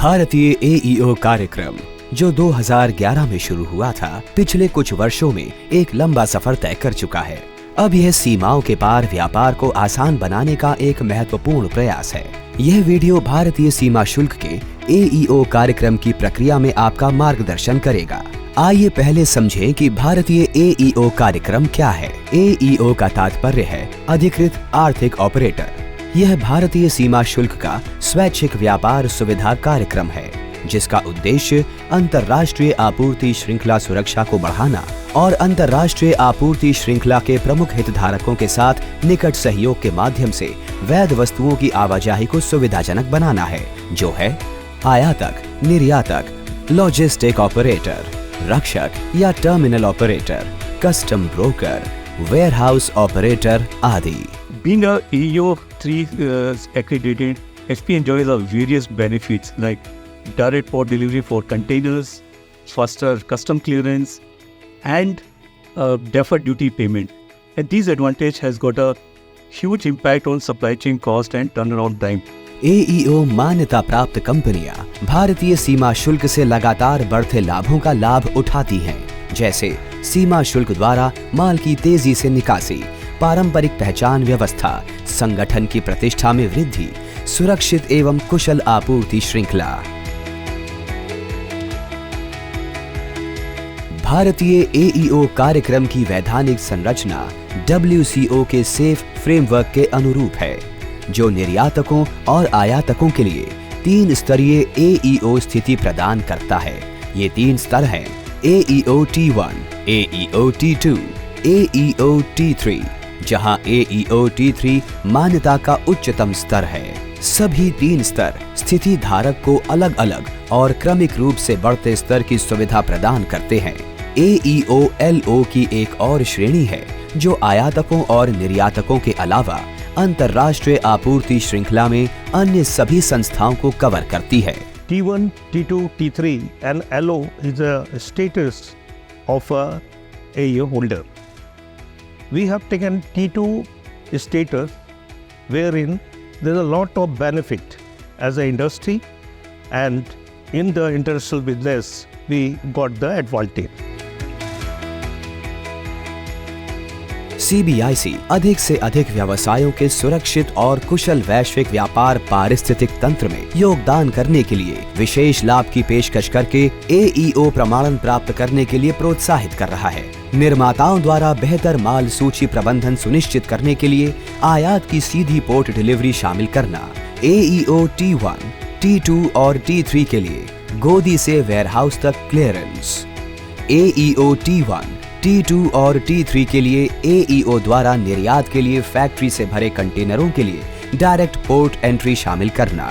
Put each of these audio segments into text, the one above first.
भारतीय एईओ कार्यक्रम जो 2011 में शुरू हुआ था, पिछले कुछ वर्षों में एक लंबा सफर तय कर चुका है। अब यह सीमाओं के पार व्यापार को आसान बनाने का एक महत्वपूर्ण प्रयास है। यह वीडियो भारतीय सीमा शुल्क के एईओ कार्यक्रम की प्रक्रिया में आपका मार्गदर्शन करेगा। आइए पहले समझें कि भारतीय एईओ कार्यक्रम क्या है। एईओ का तात्पर्य है अधिकृत आर्थिक ऑपरेटर। यह भारतीय सीमा शुल्क का स्वैच्छिक व्यापार सुविधा कार्यक्रम है, जिसका उद्देश्य अंतर्राष्ट्रीय आपूर्ति श्रृंखला सुरक्षा को बढ़ाना और अंतर्राष्ट्रीय आपूर्ति श्रृंखला के प्रमुख हितधारकों के साथ निकट सहयोग के माध्यम से वैध वस्तुओं की आवाजाही को सुविधाजनक बनाना है, जो है आयातक, निर्यातक, लॉजिस्टिक ऑपरेटर, रक्षक या terminal operator, custom broker, warehouse operator आदि। Being a EO3 accredited, SP enjoys various benefits like direct port delivery for containers, faster custom clearance, and deferred duty payment. And this advantage has got a huge impact on supply chain cost and turnaround time. AEO मान्यता प्राप्त कंपनियां भारतीय सीमा शुल्क से लगातार बढ़ते लाभों का लाभ उठाती हैं, जैसे सीमा शुल्क द्वारा माल की तेजी से निकासी, पारंपरिक पहचान व्यवस्था, संगठन की प्रतिष्ठा में वृद्धि, सुरक्षित एवं कुशल आपूर्ति श्रृंखला। भारतीय एईओ कार्यक्रम की वैधानिक संरचना WCO के सेफ फ्रेमवर्क के अनुरूप है, जो निर्यातकों और आयातकों के लिए 3 स्तरीय एईओ स्थिति प्रदान करता है। ये 3 स्तर हैं: AEO T1, AEO T2, AEO T3, जहां एईओ T3 मान्यता का उच्चतम स्तर है। सभी 3 स्तर स्थिति धारक को अलग अलग और क्रमिक रूप से बढ़ते स्तर की सुविधा प्रदान करते हैं। एईओ LO की एक और श्रेणी है, जो आयातकों और निर्यातकों के अलावा अंतर्राष्ट्रीय आपूर्ति श्रृंखला में अन्य सभी संस्थाओं को कवर करती है। T1, T2, T3 and LO is a status of a AEO holder. We have taken T2 status, wherein there is a lot of benefit as an industry, and in the international business we got the advantage. CBIC अधिक से अधिक व्यवसायों के सुरक्षित और कुशल वैश्विक व्यापार पारिस्थितिक तंत्र में योगदान करने के लिए विशेष लाभ की पेशकश करके एईओ प्रमाणन प्राप्त करने के लिए प्रोत्साहित कर रहा है। निर्माताओं द्वारा बेहतर माल सूची प्रबंधन सुनिश्चित करने के लिए आयात की सीधी पोर्ट डिलीवरी शामिल करना। एईओ T1, T2 और T3 के लिए गोदी से वेयरहाउस तक क्लियरेंस। एईओ T1, T2 और T3 के लिए एईओ द्वारा निर्यात के लिए फैक्ट्री से भरे कंटेनरों के लिए डायरेक्ट पोर्ट एंट्री शामिल करना।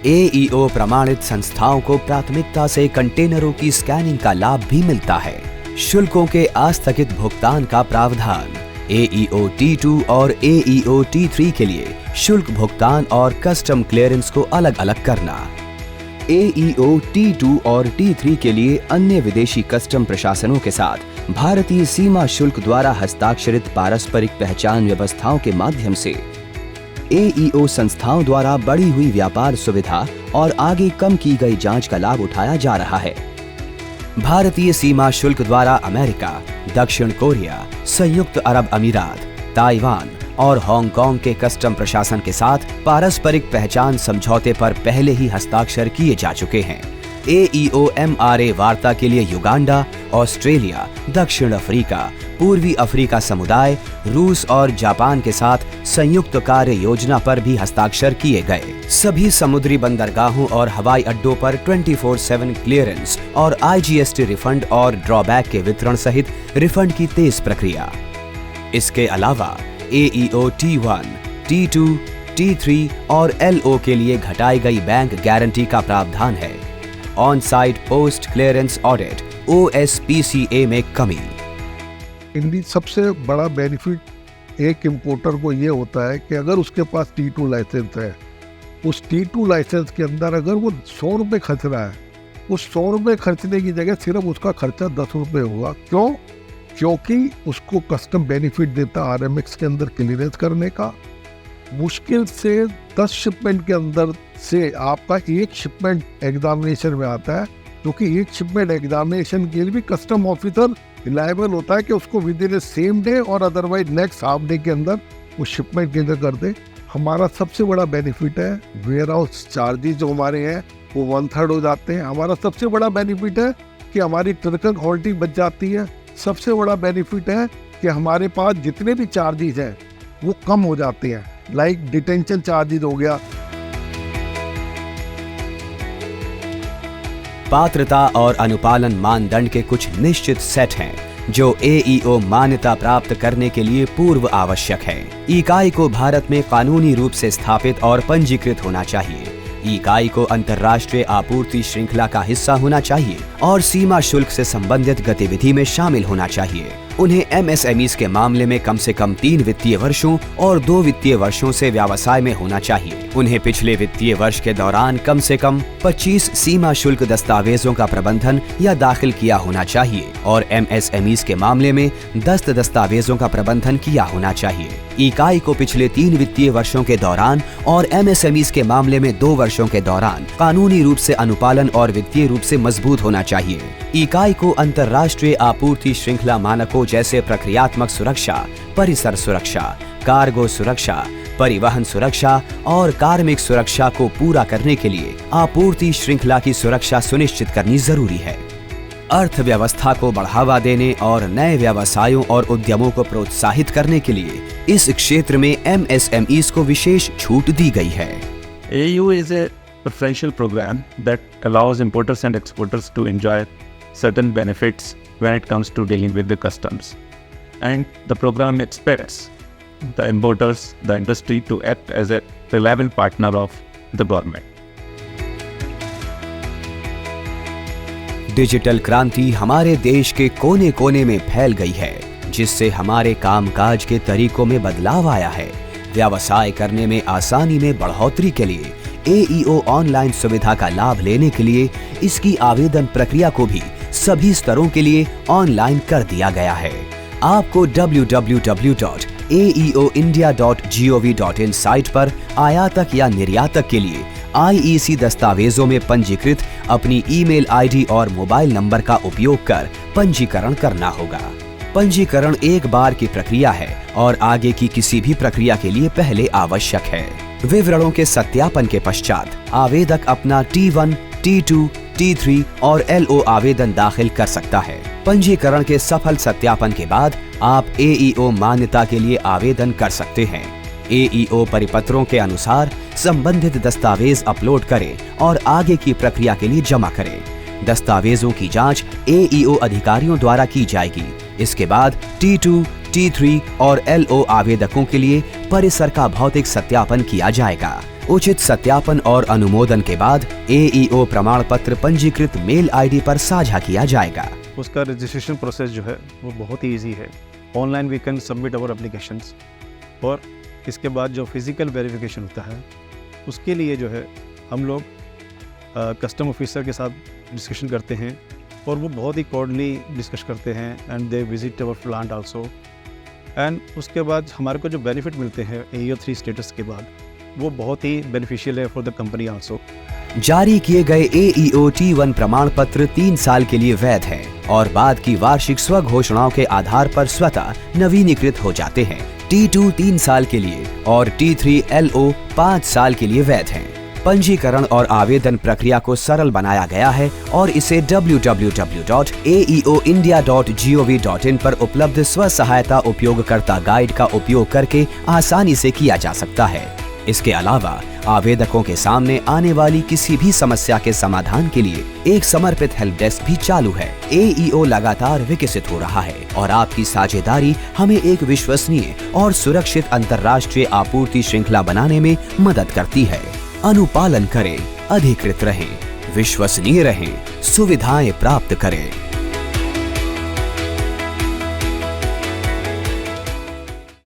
एईओ प्रमाणित संस्थाओं को प्राथमिकता से कंटेनरों की स्कैनिंग का लाभ भी मिलता है। शुल्कों के आस्थगित भुगतान का प्रावधान। एईओ T2 और एईओ T3 के लिए शुल्क भुगतान और कस्टम क्लियरेंस को अलग अलग करना। एईओ T2 और T3 के लिए अन्य विदेशी कस्टम प्रशासनों के साथ भारतीय सीमा शुल्क द्वारा हस्ताक्षरित पारस्परिक पहचान व्यवस्थाओं के माध्यम से एईओ संस्थाओं द्वारा बढ़ी हुई व्यापार सुविधा और आगे कम की गई जांच का लाभ उठाया जा रहा है। भारतीय सीमा शुल्क द्वारा अमेरिका, दक्षिण कोरिया, संयुक्त अरब अमीरात, ताइवान और हांगकांग के कस्टम प्रशासन के साथ पारस्परिक पहचान समझौते पर पहले ही हस्ताक्षर किए जा चुके हैं। एईओ MRA वार्ता के लिए युगांडा, ऑस्ट्रेलिया, दक्षिण अफ्रीका, पूर्वी अफ्रीका समुदाय, रूस और जापान के साथ संयुक्त कार्य योजना पर भी हस्ताक्षर किए गए। सभी समुद्री बंदरगाहों और हवाई अड्डों पर 24/7 क्लियरेंस और IGST रिफंड और ड्रॉबैक के वितरण सहित रिफंड की तेज प्रक्रिया। इसके अलावा एईओ T1, T2, T3 और LO के लिए घटाई गई बैंक गारंटी का प्रावधान है। On site post clearance audit OSPCA में कमी। इनकी सबसे बड़ा बेनिफिट एक इंपोर्टर को ये होता है कि अगर उसके पास T2 लाइसेंस है, उस T2 लाइसेंस के अंदर अगर वो 100 रुपये खर्च रहा है, उस 100 रुपये खर्चने की जगह सिर्फ उसका खर्चा 10 रुपये होगा। क्यों? क्योंकि उसको कस्टम बेनिफिट देता RMX के अंदर क्लियरेंस करने का, मुश्किल से 10 शिपमेंट के अंदर से आपका एक शिपमेंट एग्जामिनेशन में आता है, क्योंकि एक शिपमेंट एग्जामिनेशन के लिए भी कस्टम ऑफिसर रिलायबल होता है कि उसको विद इन सेम डे और अदरवाइज नेक्स्ट हाफ डे के अंदर वो शिपमेंट के अंदर कर दे। हमारा सबसे बड़ा बेनिफिट है वेयर हाउस चार्जेस जो हमारे हैं वो 1/3 हो जाते हैं। हमारा सबसे बड़ा बेनिफिट है कि हमारी ट्रक हॉल्टिंग बच जाती है। सबसे बड़ा बेनिफिट है कि हमारे पास जितने भी चार्जेस हैं वो कम हो जाते हैं, लाइक डिटेंशन चार्जेस हो गया। पात्रता और अनुपालन मानदंड के कुछ निश्चित सेट हैं जो AEO मान्यता प्राप्त करने के लिए पूर्व आवश्यक है। इकाई को भारत में कानूनी रूप से स्थापित और पंजीकृत होना चाहिए। इकाई को अंतर्राष्ट्रीय आपूर्ति श्रृंखला का हिस्सा होना चाहिए और सीमा शुल्क से संबंधित गतिविधि में शामिल होना चाहिए। उन्हें MSMEs के मामले में कम से कम 3 वित्तीय वर्षों और 2 वित्तीय वर्षों से व्यवसाय में होना चाहिए। उन्हें पिछले वित्तीय वर्ष के दौरान कम से कम 25 सीमा शुल्क दस्तावेजों का प्रबंधन या दाखिल किया होना चाहिए और MSMEs के मामले में 10 दस्तावेजों का प्रबंधन किया होना चाहिए। इकाई को पिछले 3 वित्तीय वर्षों के दौरान और MSMEs के मामले में 2 वर्षों के दौरान कानूनी रूप से अनुपालन और वित्तीय रूप से मजबूत होना चाहिए। इकाई को अंतर्राष्ट्रीय आपूर्ति श्रृंखला मानकों जैसे प्रक्रियात्मक सुरक्षा, परिसर सुरक्षा, कार्गो सुरक्षा, परिवहन सुरक्षा और कार्मिक सुरक्षा को पूरा करने के लिए आपूर्ति श्रृंखला की सुरक्षा सुनिश्चित करनी जरूरी है। अर्थव्यवस्था को बढ़ावा देने और नए व्यवसायों और उद्यमों को प्रोत्साहित करने के लिए इस क्षेत्र में MSMEs को विशेष छूट दी गई है। AEO is a preferential program that allows importers and exporters to enjoy certain benefits when it comes to dealing with the customs. And the program expects the importers, the industry to act as a reliable partner of the government. Digital क्रांति हमारे देश के कोने कोने में फैल गई है, जिससे हमारे कामकाज के तरीकों में बदलाव आया है। व्यवसाय करने में आसानी में बढ़ोतरी के लिए AEO ऑनलाइन सुविधा का लाभ लेने के लिए इसकी आवेदन प्रक्रिया को भी सभी स्तरों के लिए ऑनलाइन कर दिया गया है। आपको www.aeoindia.gov.in साइट पर आयातक या निर्यातक के लिए IEC दस्तावेजों में पंजीकृत अपनी ईमेल ID और मोबाइल नंबर का उपयोग कर पंजीकरण करना होगा। पंजीकरण एक बार की प्रक्रिया है और आगे की किसी भी प्रक्रिया के लिए पहले आवश्यक है। विवरणों के सत्यापन के पश्चात आवेदक अपना T1, T2, T3 और LO आवेदन दाखिल कर सकता है। पंजीकरण के सफल सत्यापन के बाद आप AEO मान्यता के लिए आवेदन कर सकते हैं। AEO परिपत्रों के अनुसार संबंधित दस्तावेज अपलोड करें और आगे की प्रक्रिया के लिए जमा करें। दस्तावेजों की जांच AEO अधिकारियों द्वारा की जाएगी। इसके बाद T2, T3 और LO आवेदकों के लिए परिसर का भौतिक सत्यापन किया जाएगा। उचित सत्यापन और अनुमोदन के बाद AEO प्रमाण पत्र पंजीकृत मेल ID पर साझा किया जाएगा। उसका रजिस्ट्रेशन प्रोसेस जो है वो बहुत ही ईजी है। Online we can submit our applications और इसके बाद जो फिज़िकल वेरिफिकेशन होता है उसके लिए जो है हम लोग कस्टम ऑफिसर के साथ डिस्कशन करते हैं और वो बहुत ही कोऑर्डिनली डिस्कस करते हैं and they visit our plant also. And उसके बाद हमारे को जो बेनिफिट मिलते हैं AEO 3 स्टेटस के बाद वो बहुत ही बेनिफिशियल है फॉर द कंपनी आल्सो। जारी किए गए AEO T1 प्रमाण पत्र 3 साल के लिए वैध हैं और बाद की वार्षिक स्व घोषणाओं के आधार पर स्वतः नवीनीकृत हो जाते हैं। T2 3 साल के लिए और T3 LO 5 साल के लिए वैध हैं। पंजीकरण और आवेदन प्रक्रिया को सरल बनाया गया है और इसे www.aeoindia.gov.in पर उपलब्ध स्व सहायता उपयोगकर्ता गाइड का उपयोग करके आसानी से किया जा सकता है। इसके अलावा आवेदकों के सामने आने वाली किसी भी समस्या के समाधान के लिए एक समर्पित हेल्प डेस्क भी चालू है। AEO लगातार विकसित हो रहा है और आपकी साझेदारी हमें एक विश्वसनीय और सुरक्षित अंतर्राष्ट्रीय आपूर्ति श्रृंखला बनाने में मदद करती है। अनुपालन करें, अधिकृत रहें, विश्वसनीय रहें, सुविधाएं प्राप्त करें।